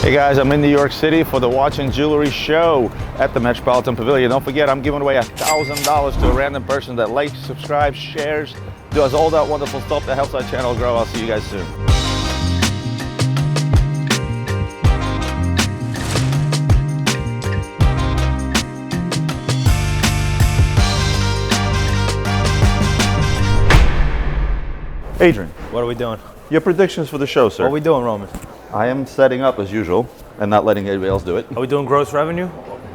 Hey guys, I'm in New York City for the Watch and Jewelry Show at the Metropolitan Pavilion. Don't forget, I'm giving away $1,000 to a random person that likes, subscribes, shares, does all that wonderful stuff that helps our channel grow. I'll see you guys soon. Adrian, What are we doing? your predictions for the show, sir. What are we doing, Roman? I am setting up as usual and not letting anybody else do it. Are we doing gross revenue?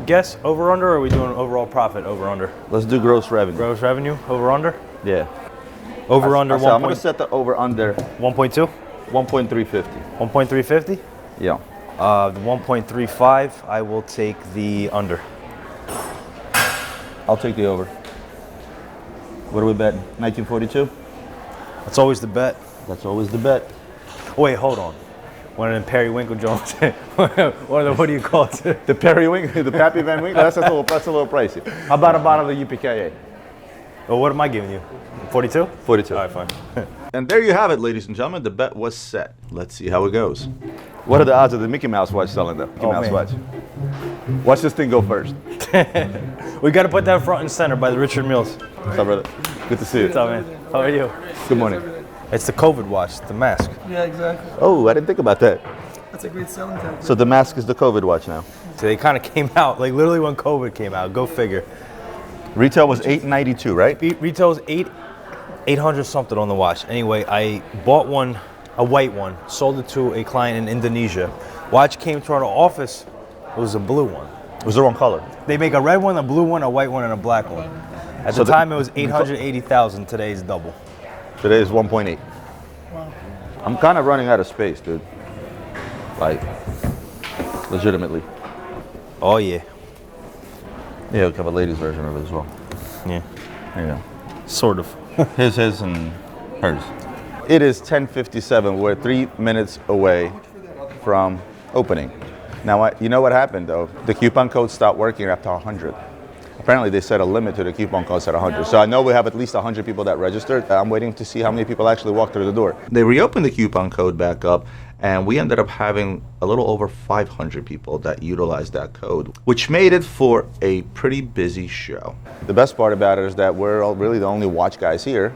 Guess over under, or are we doing overall profit over under? Let's do gross revenue. Gross revenue over under? Yeah. Over under I'm going to set the over under 1.2? 1.350. 1.350? Yeah. The 1.35, I will take the under. I'll take the over. What are we betting? 1942? That's always the bet. That's always the bet. Wait, hold on. One of them Periwinkle Jones. What do you call it? The Periwinkle, the Pappy Van Winkle, that's a little pricey. How about a bottle of UPKA? Well, what am I giving you? 42? 42. All right, fine. And there you have it, ladies and gentlemen. The bet was set. Let's see how it goes. What are the odds of the Mickey Mouse watch selling though? Mickey Mouse watch. Watch this thing go first. We got to put that front and center by the Richard Mills. What's up, brother? Good to see you. What's up, man? How are you? Good morning. It's the COVID watch, the mask. Yeah, exactly. Oh, I didn't think about that. That's a great selling tactic. So the mask is the COVID watch now. So they kind of came out, like literally when COVID came out. Go figure. Retail was $892, right? Retail's 800 something on the watch. Anyway, I bought one, a white one, sold it to a client in Indonesia. Watch came to our office, it was a blue one. It was the wrong color. They make a red one, a blue one, a white one, and a black one. At the time, it was 880,000. Today is double. Today is 1.8. Wow. I'm kind of running out of space, dude. Like, legitimately. Oh yeah. Yeah, we have a ladies' version of it as well. Yeah. There you go. Sort of. His, and hers. It is 10:57. We're 3 minutes away from opening. Now, you know what happened though? The coupon code stopped working after 100. Apparently, they set a limit to the coupon codes at 100. So I know we have at least 100 people that registered. I'm waiting to see how many people actually walk through the door. They reopened the coupon code back up, and we ended up having a little over 500 people that utilized that code, which made it for a pretty busy show. The best part about it is that we're all really the only watch guys here.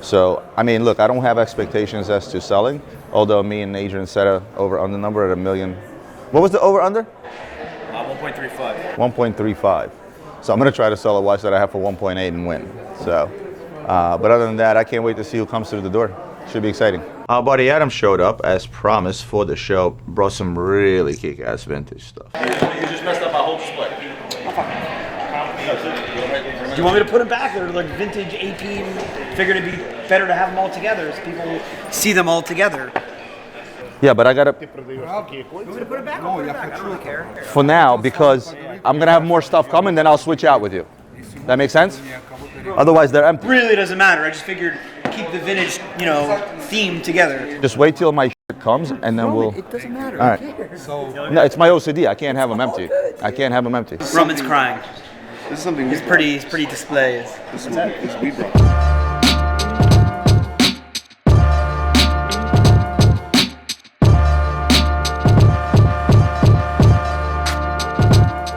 So, I mean, look, I don't have expectations as to selling, although me and Adrian set a over-under number at $1 million. What was the over-under? 1.35. 1.35. So I'm going to try to sell a watch that I have for 1.8 and win. So, but other than that, I can't wait to see who comes through the door. Should be exciting. Our buddy Adam showed up as promised for the show. Brought some really kick-ass vintage stuff. You just messed up my whole display. Do you want me to put them back? They're like vintage AP. Figured it'd be better to have them all together so people see them all together. Yeah, but I got to, You want me to put it back? I'll put it back. I don't really care. for now, because I'm going to have more stuff coming, then I'll switch out with you. That makes sense? Otherwise, they're empty. Really doesn't matter. I just figured keep the vintage, theme together. Just wait till my shit comes, and then we'll... It doesn't matter. All right. No, it's my OCD. I can't have them empty. I can't have them empty. Roman's crying. This is something He's pretty displays. This is we brought.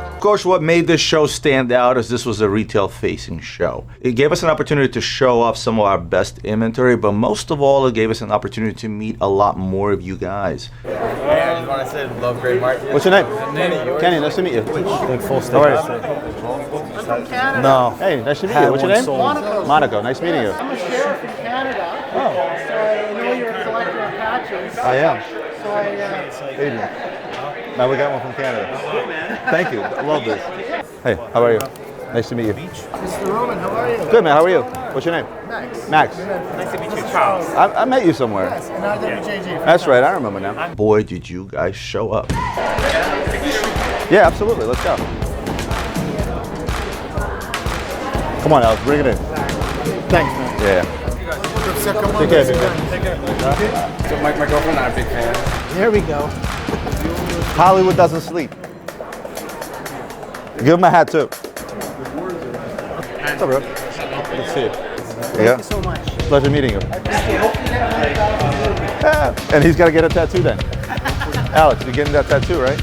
Of course, what made this show stand out is this was a retail-facing show. It gave us an opportunity to show off some of our best inventory, but most of all, it gave us an opportunity to meet a lot more of you guys. I just want to say, love Great Market. What's your name? Kenny. Kenny, nice to meet you. Like full steak. How are you? No. Hey, nice to meet you. What's your name? Monaco. Nice meeting you. I'm a sheriff in Canada, so I know you're a collector of patches. I am. So I, Adrian. Now we got one from Canada. Thank you. I love this. Hey, how are you? Nice to meet you. Mr. Roman, how are you? Good, man. How are you? What's your name? Max. Max. Nice to meet you, Charles. I met you somewhere. Yes, and IWJG. That's right. I remember now. Boy, did you guys show up. Yeah, absolutely. Let's go. Come on, Alex. Bring it in. Thanks, man. Yeah. Take care, So my girlfriend and I are big fans. There we go. Hollywood doesn't sleep. Give him a hat too. What's up, bro? Good to see you. Thank you so much. Pleasure meeting you. Yeah. And he's got to get a tattoo then. Alex, you're getting that tattoo, right?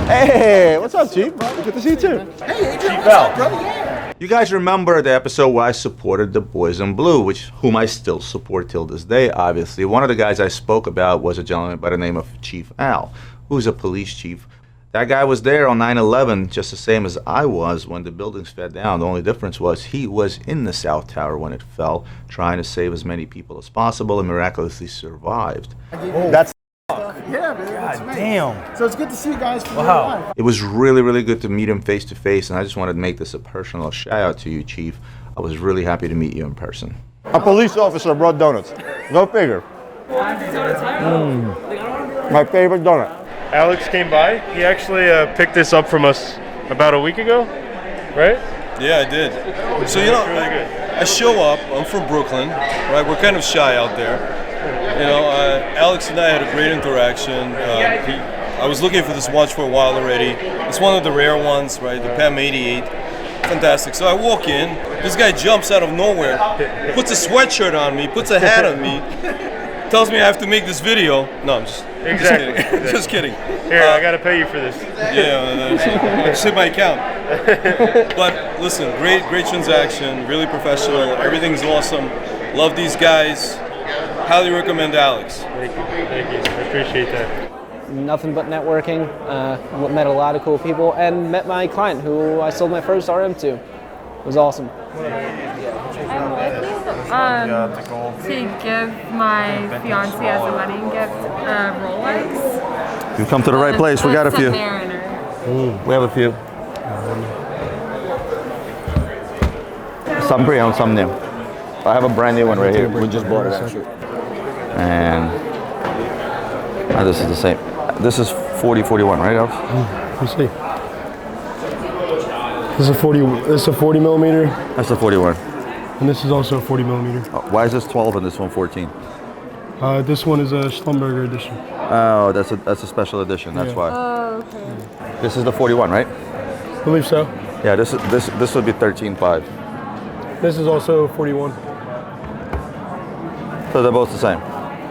Hey, what's up, Chief? Good to see you too. Hey, Adrian, Chief what's up, Al. brother? Yeah. You guys remember the episode where I supported the Boys in Blue, whom I still support till this day, obviously. One of the guys I spoke about was a gentleman by the name of Chief Al, who's a police chief. That guy was there on 9/11 just the same as I was when the buildings fell down. The only difference was he was in the South Tower when it fell, trying to save as many people as possible, and miraculously survived. That's Yeah, man. That's amazing. Damn. So it's good to see you guys for Wow. real life. It was really, really good to meet him face to face, and I just wanted to make this a personal shout out to you, Chief. I was really happy to meet you in person. A police officer brought donuts. Go figure. My favorite donut. Alex came by. He actually picked this up from us about a week ago, right? Yeah, I did. So, you know, really good. I show up, I'm from Brooklyn, right? We're kind of shy out there. You know, Alex and I had a great interaction. I was looking for this watch for a while already. It's one of the rare ones, right? The PAM 88. Fantastic. So I walk in, this guy jumps out of nowhere, puts a sweatshirt on me, puts a hat on me, tells me I have to make this video. No, I'm just Exactly. just kidding. Here, I gotta pay you for this. Yeah, it's in my account. But listen, great transaction, really professional. Everything's awesome. Love these guys. Highly recommend Alex. Thank you. I appreciate that. Nothing but networking. Met a lot of cool people and met my client who I sold my first RM to. It was awesome. To give my fiance as a wedding gift a Rolex. You've come to the right place. We got a few. Submariner. We have a few. Some pre-owned, some new. I have a brand new one right here. We just bought it actually. And this is the same. This is 4041, right, Alex? Let me see. This is a 40 millimeter, That's the 41. and this is also a 40 millimeter. Why is this 12 and this one 14? This one is a Schlumberger edition. Oh, that's a special edition. That's Yeah. why. Oh, okay. This is the 41, right? I believe so. Yeah, this would be 13.5. This is also 41. So they're both the same.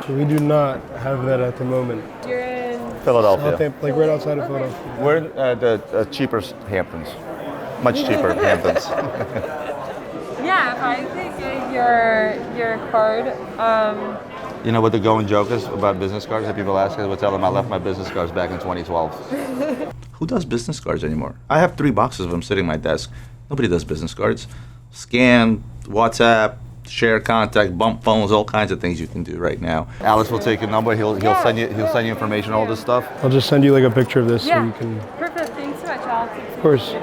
So we do not have that at the moment. You're in. Philadelphia. Like right outside of Philadelphia. We're in the cheaper Hamptons. Much cheaper Hamptons. Yeah, if I could get your card. You know what the going joke is about business cards? That people ask us, we'll tell them I left my business cards back in 2012. Who does business cards anymore? I have 3 boxes of them sitting at my desk. Nobody does business cards. Scan, WhatsApp, share contact, bump phones, all kinds of things you can do right now. Alex will take your number. He'll send you information, all this stuff. I'll just send you like a picture of this so Yeah. you can. Perfect. Thanks so much, Alex. Of course.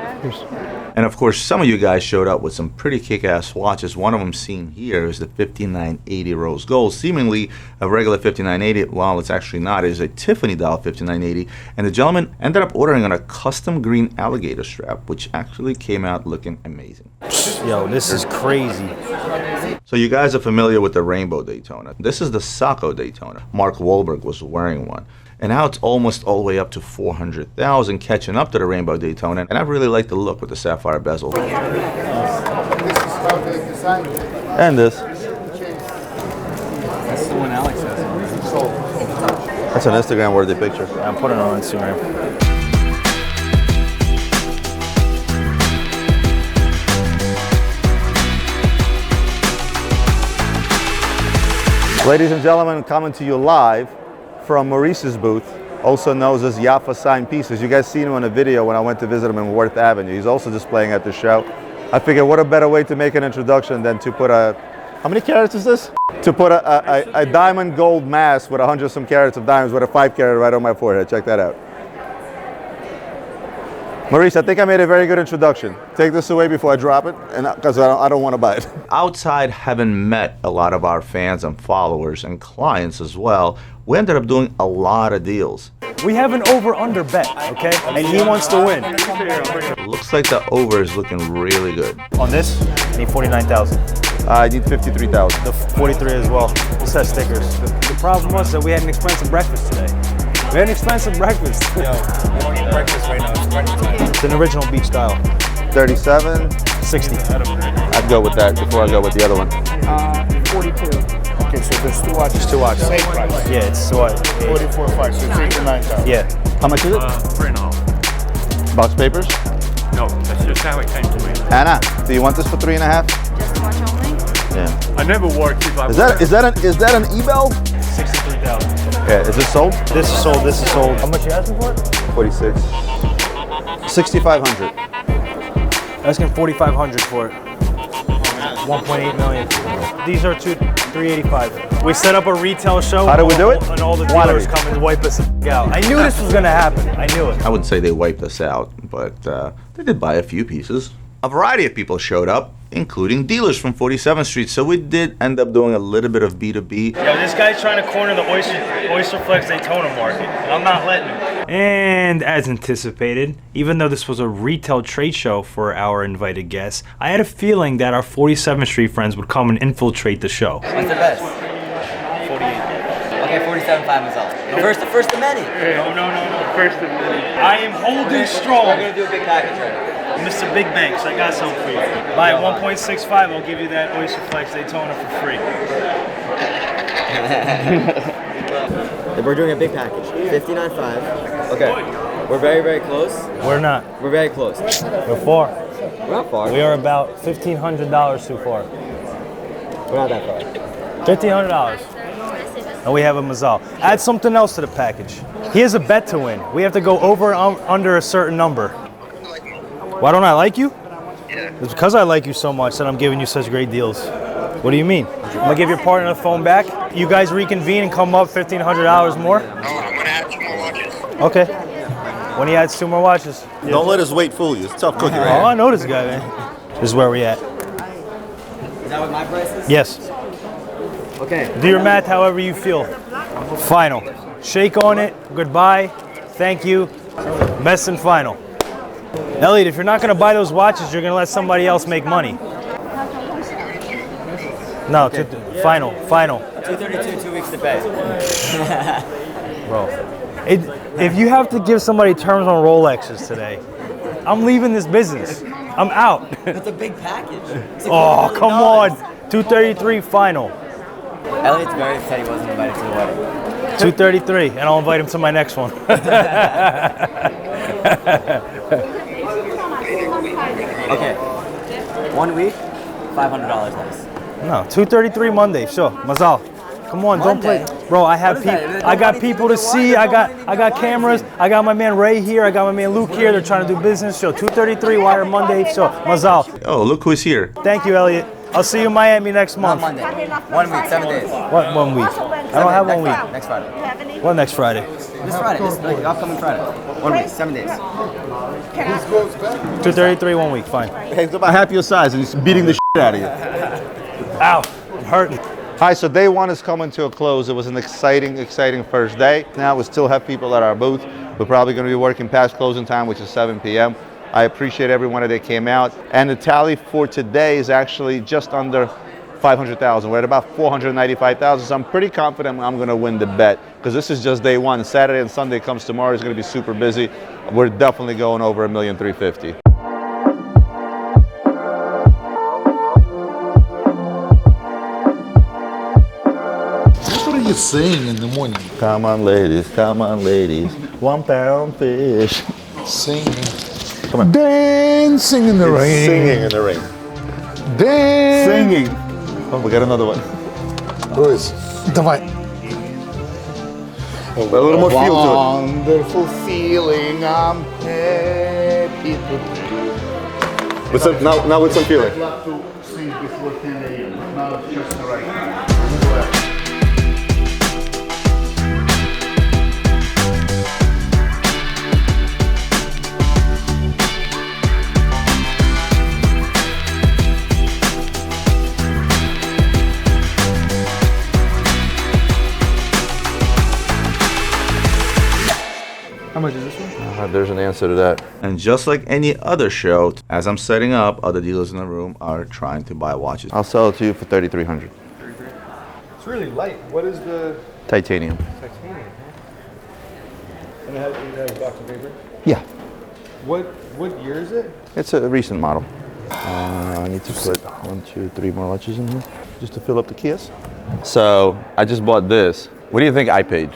And of course, some of you guys showed up with some pretty kick-ass watches. One of them seen here is the 5980 rose gold, seemingly a regular 5980. Well, it's actually not. It is a Tiffany dial 5980. And the gentleman ended up ordering on a custom green alligator strap, which actually came out looking amazing. Yo, this is crazy. So you guys are familiar with the Rainbow Daytona. This is the Sacco Daytona. Mark Wahlberg was wearing one. And now it's almost all the way up to 400,000, catching up to the Rainbow Daytona. And I really like the look with the sapphire bezel. And this. That's the one Alex has. That's an Instagram-worthy picture. I'm putting it on Instagram. Ladies and gentlemen, coming to you live from Maurice's booth, also known as Jaffa Signed Pieces. You guys seen him in a video when I went to visit him in Worth Avenue. He's also displaying at the show. I figured what a better way to make an introduction than to put a, how many carats is this? To put a diamond gold mask with 100 some carats of diamonds with a 5 carat right on my forehead. Check that out. Maurice, I think I made a very good introduction. Take this away before I drop it, and because I don't want to buy it. Outside having met a lot of our fans and followers and clients as well, we ended up doing a lot of deals. We have an over-under bet, okay? And he wants to win. Looks like the over is looking really good. On this, I need 49,000. I need 53,000. The 43 as well. This has stickers. The problem was that we had an expensive breakfast today. We had an expensive breakfast. Yo, we're eating breakfast right now. It's brunch time. It's an original beach style. 37. 60. I'd go with that before I go with the other one. 42. Okay, so there's two watches. There's two watches. Same price. Yeah, it's what? 44.5, so it's 89,000. Yeah. How much is it? 3.5. Box papers? No, that's just how it came to me. Anna, do you want this for 3.5? Just watch only? Yeah. I never wore it. Is that an e-bell? 63,000. Yeah. Is it sold? This is sold. This is sold. How much you asking for it? 46. 6,500. Asking 4,500 for it. 1.8 million. These are 385. We set up a retail show. How did we do it? And all the Quantity. dealers come and wipe us out. I knew this was gonna happen. I knew it. I wouldn't say they wiped us out, but they did buy a few pieces. A variety of people showed up, including dealers from 47th Street. So we did end up doing a little bit of B2B. Yo, this guy's trying to corner the Oyster Flex Daytona market, and I'm not letting him. And as anticipated, even though this was a retail trade show for our invited guests, I had a feeling that our 47th Street friends would come and infiltrate the show. What's the best? 48. Okay, 47.5 is all. First of many. No. First of many. I am holding strong. We're gonna do a big package right now. Mr. Big Banks, I got something for you. Buy 1.65, I'll give you that Oyster Flex Daytona for free. We're doing a big package. 59.5. Okay. We're very, very close. We're not. We're very close. We're far. We're not far. We are about $1,500 too far. We're not that far. $1,500. And we have a Mazal. Add something else to the package. He has a bet to win. We have to go over and under a certain number. Why don't I like you? It's because I like you so much that I'm giving you such great deals. What do you mean? I'm gonna give your partner the phone back. You guys reconvene and come up $1,500 more? No, I'm gonna add 2 more watches. Okay. When he adds 2 more watches. Don't let his weight fool you. It's tough cookie, Oh, right? I know this guy, man. This is where we at. Is that what my price is? Yes. Okay. Do your math however you feel. Final. Shake on it. Goodbye. Thank you. Best and final. Elliot, if you're not going to buy those watches, you're going to let somebody else make money. No, Okay. Final. 232, 2 weeks to pay. Bro, if you have to give somebody terms on Rolexes today, I'm leaving this business. I'm out. It's a big package. Oh, come on. 233 final. Elliot's very upset he wasn't invited to the wedding. 233, and I'll invite him to my next one. Okay. 1 week, $500 less. No, 233 Monday. Sure, Mazal. Come on, don't play, bro. I have people. I got people to see. I got cameras. I got my man Ray here. I got my man Luke here. They're trying to do business. Show 233 Wire Monday. Sure, Mazal. Oh, look who's here. Thank you, Elliot. I'll see you in Miami next month. Not Monday. 1 week, 7 days. What 1 week? I don't have 1 week. Next Friday. What next Friday? This Friday. This like, upcoming Friday. 1 week, 7 days. 233 1 week. Fine. Hey, about half your size and he's beating the shit out of you. Ow, I'm hurting. Hi, so day one is coming to a close. It was an exciting first day. Now we still have people at our booth. We're probably going to be working past closing time, which is 7 p.m. I appreciate everyone that came out. And the tally for today is actually just under 500,000. We're at about 495,000. So I'm pretty confident I'm going to win the bet because this is just day one. Saturday and Sunday comes tomorrow. It's going to be super busy. We're definitely going over 1,350,000. What are you saying in the morning? Come on, ladies. Come on, ladies. 1 pound fish. Singing. Come on. Dancing in the rain. Singing in the rain. Singing. Oh, we got another one. Luis, давай. A little more feel to it. Wonderful feeling, I'm happy to With some, now with some feeling. love to sing before 10 a.m. Now it's just the right time. How much is this one? There's an answer to that. And just like any other show, as I'm setting up, other dealers in the room are trying to buy watches. I'll sell it to you for 3,300. It's really light. What is the Titanium. titanium? And it has a box of paper? Yeah. What year is it? It's a recent model. I need to put 1, 2, 3 more watches in here just to fill up the kiosk. So I just bought this. What do you think I paid?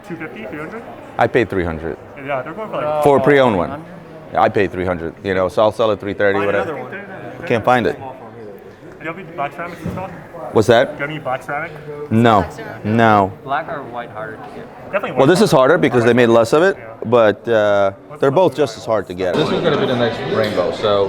250, 300? I paid 300 Yeah, they're going for like for a pre-owned one. Yeah, I paid 300. You know, so I'll sell it 330. Whatever. Can't find it. Do you have any black ceramics in stock? What's that? Do you have any black ceramic? No, no. Black or white harder to get? Definitely white. Well, this is harder because they made less of it, but they're both just as hard to get. This is going to be the next rainbow. So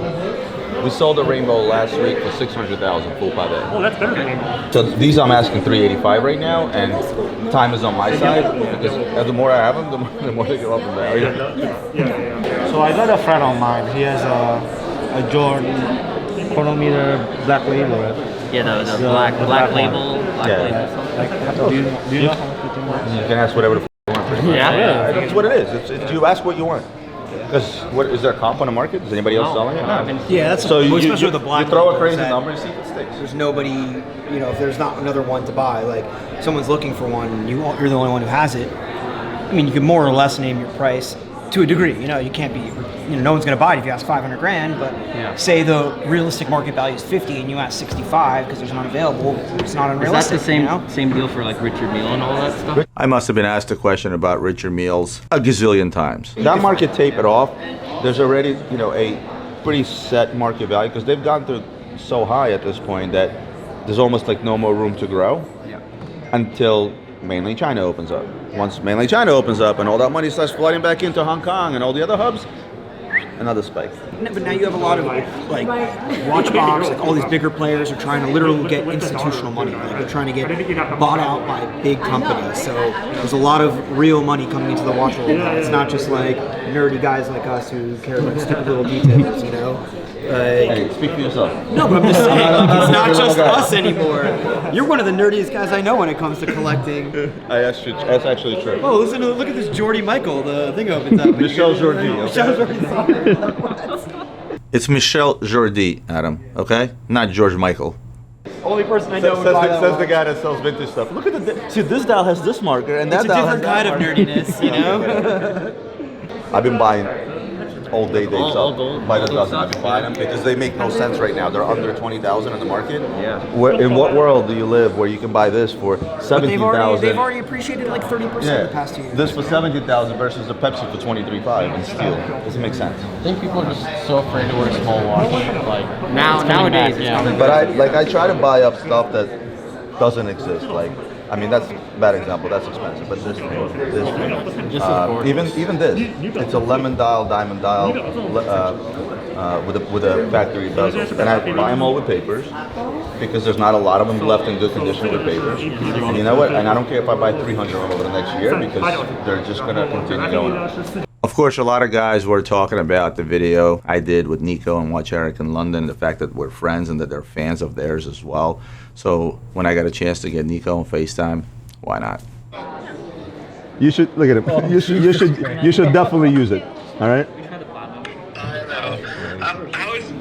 we sold a rainbow last week for 600,000 full Piguet. Oh, that's better than rainbow. So these I'm asking 385 right now, and time is on my side because the more I have them, the more they go up in value. So I got a friend of mine. He has a Jordan chronometer black label, right? Yeah, the black label. Do you know how much you want? You can ask whatever the you want. Yeah. That's what it is. It's you ask what you want. Because what is there a comp on the market? Is anybody else selling it? No. Yeah, that's so especially with the black. You throw a label, crazy that number and see if it sticks. There's nobody, you know, if there's not another one to buy, like someone's looking for one, and you're the only one who has it. I mean, you can more or less name your price to a degree. You know, you can't be, you know, no one's going to buy it if you ask 500 grand. But say the realistic market value is 50, and you ask 65 because there's none available. It's not unrealistic. Is that the same you know? same deal for like Richard Mille and all that stuff? I must have been asked a question about Richard Mille's a gazillion times. That market tapered off. There's already, you know, a pretty set market value because they've gone through so high at this point that there's almost like no more room to grow until mainland China opens up. Once mainland China opens up and all that money starts flooding back into Hong Kong and all the other hubs, another spike. But now you have a lot of like Watchbox, like all these bigger players are trying to literally get institutional money. Like they're trying to get bought out by big companies. So there's a lot of real money coming into the watch world. It's not just like nerdy guys like us who care about stupid little details, you know? Hey, speak for yourself. No, but I'm just saying, it's not just us anymore. You're one of the nerdiest guys I know when it comes to collecting. That's actually true. Oh, look at this Jordy Michael. The thing opens up. Michel Jordi. Michel Jordi. It's Michel Jordi, Adam. Okay, not George Michael. Only person I know would buy that says the guy that sells vintage stuff. Look at see, this dial has this marker, and that it's a dial different kind of nerdiness, you know. I've been buying all day dates up by the dozen. I've been buying them because they make no sense right now. They're under 20,000 in the market. Yeah. In what world do you live where you can buy this for 17,000? They've already appreciated like 30% in the past 2 years. This for 17,000 versus a Pepsi for 23.5 in steel. Doesn't make sense. I think people are just so afraid to wear a small watch. Like nowadays, But I try to buy up stuff that doesn't exist. Like, I mean, that's a bad example. That's expensive. But this even this, it's a lemon dial, diamond dial with a factory bezel, and I buy them all with papers because there's not a lot of them left in good condition with papers. And you know what? And I don't care if I buy 300 of them over the next year because they're just gonna continue going up. Of course, a lot of guys were talking about the video I did with Nico and Watch Eric in London, the fact that we're friends and that they're fans of theirs as well. So when I got a chance to get Nico on FaceTime, why not? You should look at him. You should definitely use it. All right.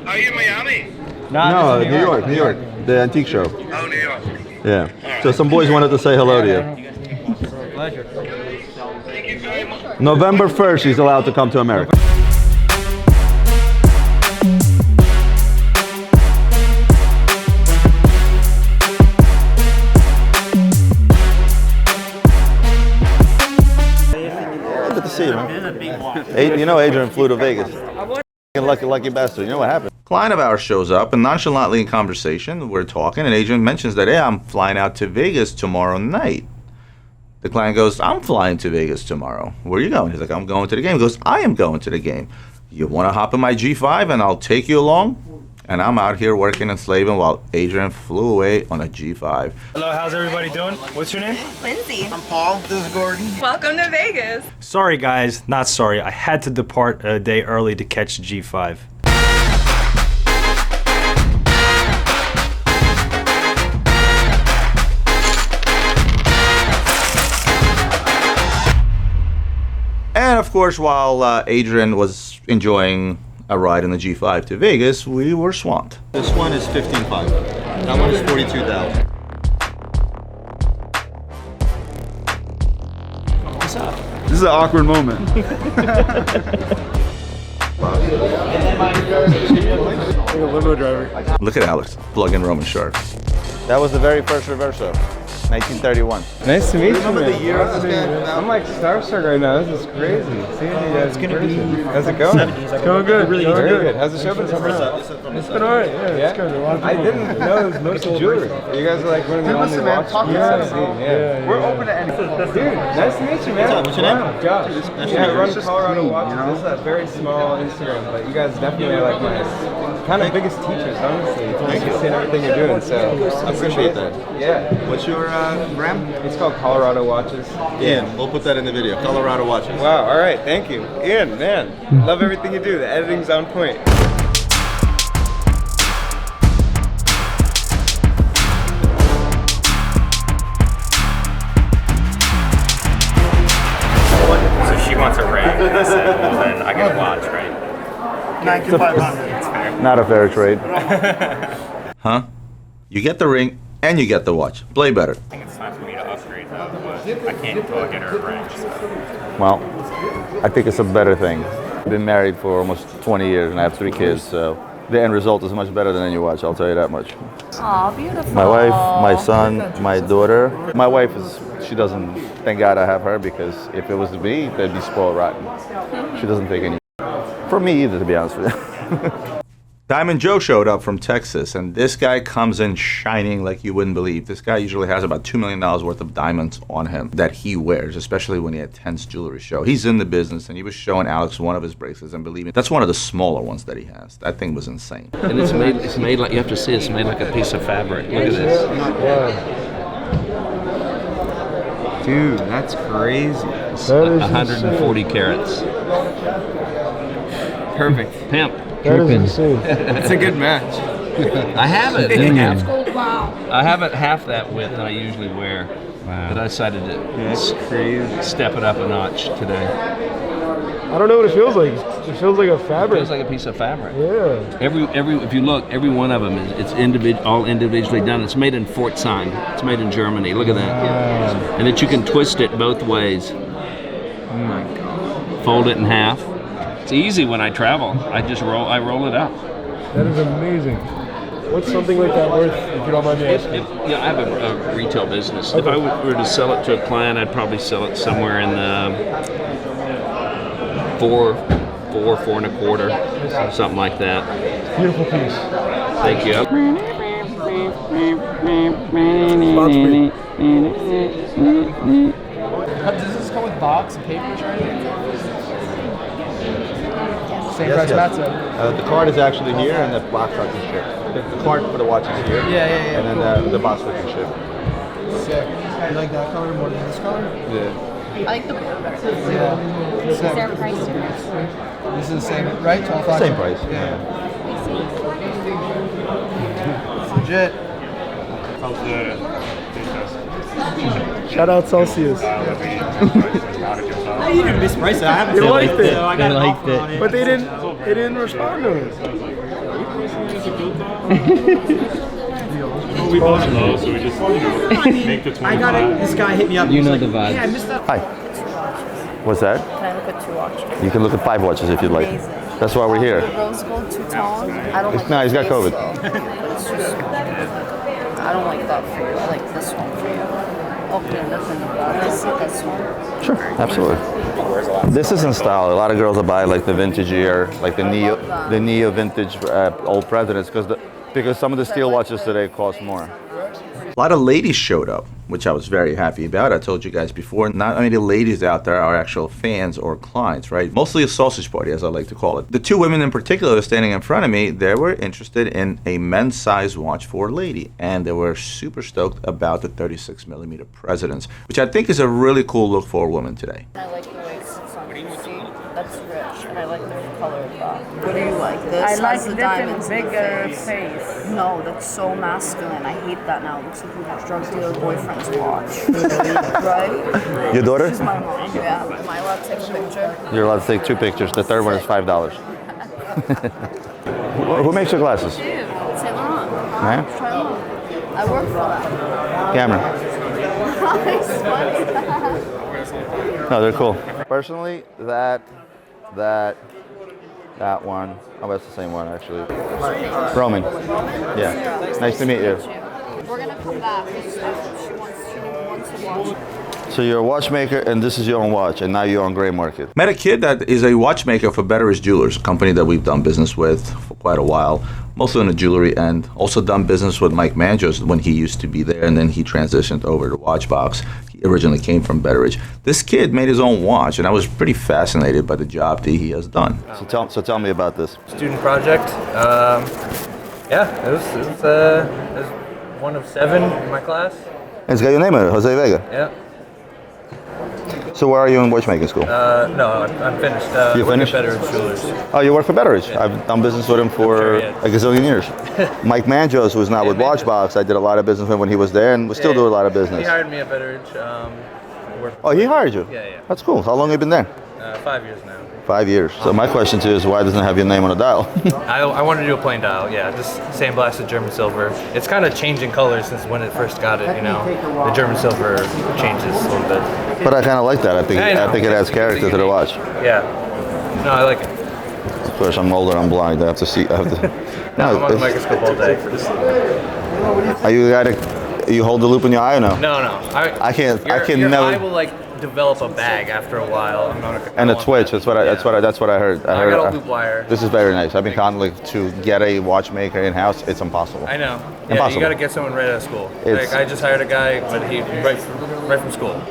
Are you in Miami? No, New York, the antique show. Oh, New York. Yeah. So some boys wanted to say hello to you. Pleasure. Thank you very much. November 1st, he's allowed to come to America. Good to see you, man. You know Adrian flew to Vegas. Lucky bastard. You know what happened? Client of ours shows up and nonchalantly in conversation, we're talking, and Adrian mentions that, hey, I'm flying out to Vegas tomorrow night. The client goes, I'm flying to Vegas tomorrow. Where are you going? He's like, I'm going to the game. He goes, I am going to the game. You want to hop in my G5 and I'll take you along? And I'm out here working and slaving while Adrian flew away on a G5. Hello, how's everybody doing? What's your name? Lindsay. I'm Paul. This is Gordon. Welcome to Vegas. Sorry, guys. Not sorry. I had to depart a day early to catch G5. And of course, while Adrian was enjoying a ride in the G5 to Vegas, we were swamped. This one is $15,500. That one is $42,000. What's up? This is an awkward moment. Like a limo driver. Look at Alex, plug in Roman Sharf. That was the very first reverso, 1931. Nice to meet you, Remember man. the year of this man? I'm like starstruck right now. This is crazy. Seeing you guys in person. How's it going? 70s. It's going good. Really Very good. good. How's the show been so far? It's been alright, yeah, it's good. A lot of I people- didn't know it was mostly jewelry. You guys are like one of the only watch people I've seen. Yeah. We're open to anything. Dude, nice to meet you, man. What's your name? Wow, Josh. Nice to Yeah, I meet you. run It's just Colorado clean, Watches. you know? This is a very small Instagram, but you guys definitely are like my kind of biggest teachers, honestly. Thank you. Seeing everything you're doing, so I appreciate that. Yeah. What's your brand? It's called Colorado Watches. Ian, we'll put that in the video. Colorado watches. Wow, all right, thank you. Ian, man, love everything you do. The editing's on point. So she wants a ring. I said, well, then I get a watch, right? 9,500. Not a fair trade. Huh? You get the ring and you get the watch. Play better. I think it's time for me to upgrade though, but I can't until I get her a ring. So. Well, I think it's a better thing. I've been married for almost 20 years and I have 3 kids, so the end result is much better than any watch, I'll tell you that much. Aw, beautiful. My wife, my son, my daughter. My wife she doesn't, thank God I have her, because if it was me, they'd be spoiled rotten. She doesn't take any from me either, to be honest with you. Diamond Joe showed up from Texas, and this guy comes in shining like you wouldn't believe. This guy usually has about $2 million worth of diamonds on him that he wears, especially when he attends jewelry show. He's in the business, and he was showing Alex one of his bracelets, and believe me, that's one of the smaller ones that he has. That thing was insane. And it's made like, you have to see, it's made like a piece of fabric. Look at this. Dude, that's crazy. 140 carats. Perfect. Pimp. That is insane. It's a good match. I have it in half. I have it half that width that I usually wear. Wow. But I decided to step it up a notch today. I don't know what it feels like. It feels like a It fabric. feels like a piece of fabric. Yeah. Every if you look, every one of them it's all individually done. It's made in Pforzheim. It's made in Germany. Look at that. And that you can twist it both ways. Oh my God. Fold it in half. It's easy when I travel. I roll it up. That is amazing. What's something like that worth, if you don't mind me asking? I have a retail business. If I were to sell it to a client, I'd probably sell it somewhere in the four and a quarter, something like that. Beautiful piece. Thank you. Does this come with box and papers or anything? Same Yes, price yes. Matt said. The card is actually here, and the box I can ship. The card for the watch is here. Yeah. And then the box we can ship. Sick. You like that color more than this color? Yeah. I like the blue better. Yeah. Is there a price difference? This is the same, right? 12,500? Same price. Yeah. Legit. How's the Shout out Celsius. You didn't misprice it. I haven't They seen liked it. so I got an offer on it. But they didn't respond to it. we both know, so we just make the 25. I got it. This guy hit me up. You He's know like, the vibe. Yeah, I missed that. Hi. What's that? Can I look at 2 watches? You can look at 5 watches if you'd like. Amazing. That's why we're here. Rose gold, 2-tone. I don't like No, he's got the COVID. face, though. But it's too small. I don't like that for you. I like this one for you. Okay, nothing about this. This one. Sure, absolutely. This is in style. A lot of girls will buy like the vintage year, like the neo vintage old presidents, because some of the steel watches today cost more. A lot of ladies showed up, which I was very happy about. I told you guys before, not many ladies out there are actual fans or clients, right? Mostly a sausage party, as I like to call it. The 2 women in particular standing in front of me, they were interested in a men's size watch for a lady, and they were super stoked about the 36mm presidents, which I think is a really cool look for a woman today. I like the way it sits on your seat. That's rich, and I like the color of that. What do you like? This I like has the this diamonds in in the bigger face. No, that's so masculine. I hate that now. It looks like a drug dealer boyfriend's watch. Right? Your daughter? This is my mom. Yeah. Am I allowed to take a picture? You're allowed to take 2 pictures. The third one is $5. Who makes your glasses? Dude, Saint Laurent. Yeah? Try them on. I work for that. Camera. It's No, they're cool. Personally, that one. Oh, that's the same one actually. Roman. Yeah. Nice to meet you. We're gonna come back. She wants to watch. So you're a watchmaker, and this is your own watch, and now you're on gray market. Met a kid that is a watchmaker for Betteridge Jewelers, a company that we've done business with for quite a while, mostly on the jewelry end. Also done business with Mike Manjos when he used to be there, and then he transitioned over to Watchbox. He originally came from Betteridge. This kid made his own watch, and I was pretty fascinated by the job that he has done. So tell me about this. Student project. Yeah, it was one of 7 in my class. And it's got your name on it, Jose Vega. Yeah. So where are you in watchmaking school? No, I'm finished. You finished? I work at Betteridge Jewelers. Oh, you work for Betteridge? Yeah. I've done business with him for a gazillion years. Mike Manjos, who's now with Watchbox, I did a lot of business with him when he was there, and we still do a lot of business. He hired me at Betteridge. Oh, he hired you? Yeah. That's cool. How long have you been there? 5 years now. 5 years. So my question to you is, why doesn't it have your name on the dial? I wanted to do a plain dial, yeah, just sandblasted German silver. It's kind of changing colors since when it first got it, you know. The German silver changes a little bit. But I kind of like that. I think it adds character to the watch. Yeah. No, I like it. Of course, I'm older, I'm blind. I have to see. No, I'm on the microscope all day. Are you the guy that you hold the loop in your eye or no? No. I can your never. eye will like develop a bag after a while. And a twitch. That's what I heard. I got a loop wire. This is very nice. I've been constantly to get a watchmaker in house. It's impossible. I know. Yeah, impossible. You got to get someone right out of school. Like I just hired a guy, but he right from school.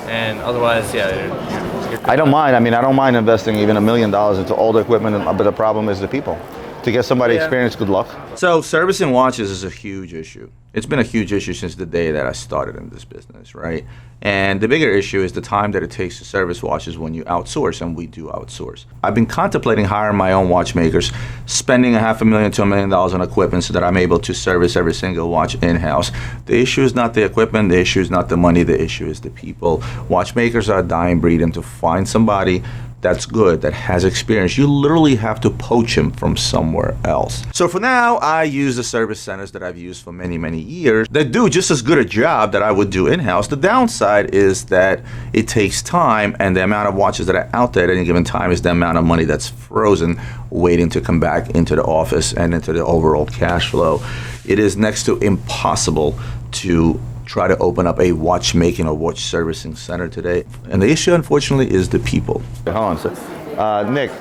And otherwise, yeah. I don't mind. I mean, I don't mind investing even $1 million into all the equipment, but the problem is the people. To get somebody experienced, good luck. So servicing watches is a huge issue. It's been a huge issue since the day that I started in this business, right? And the bigger issue is the time that it takes to service watches when you outsource, and we do outsource. I've been contemplating hiring my own watchmakers, spending $500,000 to $1 million on equipment so that I'm able to service every single watch in-house. The issue is not the equipment, the issue is not the money, the issue is the people. Watchmakers are a dying breed, and to find somebody that's good, that has experience, you literally have to poach him from somewhere else. So for now, I use the service centers that I've used for many, many years that do just as good a job that I would do in-house. The downside is that it takes time, and the amount of watches that are out there at any given time is the amount of money that's frozen waiting to come back into the office and into the overall cash flow. It is next to impossible to try to open up a watchmaking or watch servicing center today. And the issue, unfortunately, is the people. Hold on a sec. Nick,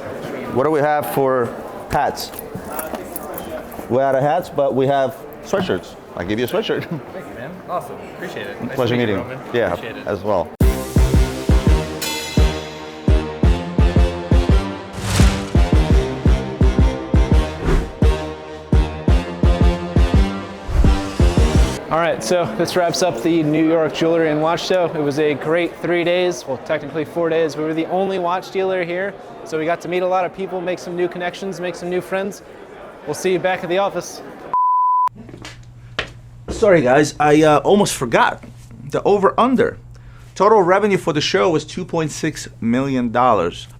what do we have for hats? We're out of hats, but we have sweatshirts. I'll give you a sweatshirt. Thank you, man. Awesome. Appreciate it. Nice Pleasure meeting you. Roman. Yeah, Appreciate it. as well. All right, so this wraps up the New York Jewelry and Watch Show. It was a great 3 days, well, technically 4 days. We were the only watch dealer here, so we got to meet a lot of people, make some new connections, make some new friends. We'll see you back at the office. Sorry guys, I almost forgot. The over-under. Total revenue for the show was $2.6 million,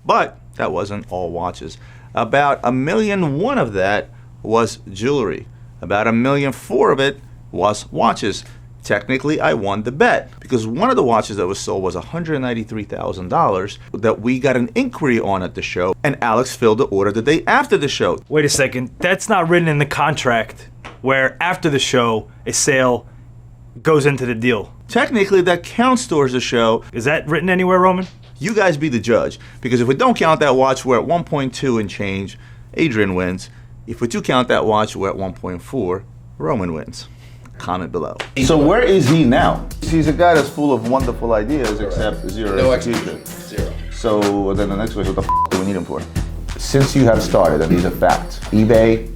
but that wasn't all watches. About $1.1 million of that was jewelry. About $1.4 million of it was watches. Technically, I won the bet because one of the watches that was sold was $193,000 that we got an inquiry on at the show, and Alex filled the order the day after the show. Wait a second, that's not written in the contract where after the show, a sale goes into the deal. Technically, that counts towards the show. Is that written anywhere, Roman? You guys be the judge, because if we don't count that watch, we're at 1.2 and change. Adrian wins. If we do count that watch, we're at 1.4. Roman wins. Comment below. So where is he now? He's a guy that's full of wonderful ideas, except zero execution. Zero. So then the next question, what the f do we need him for? Since you have started, and these are facts, eBay,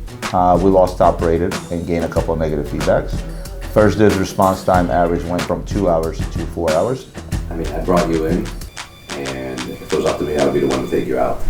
we lost top rated and gained a couple of negative feedbacks. First dibs response time average went from 2 hours to 4 hours. I mean, I brought you in, and if it was up to me, I would be the one to take you out.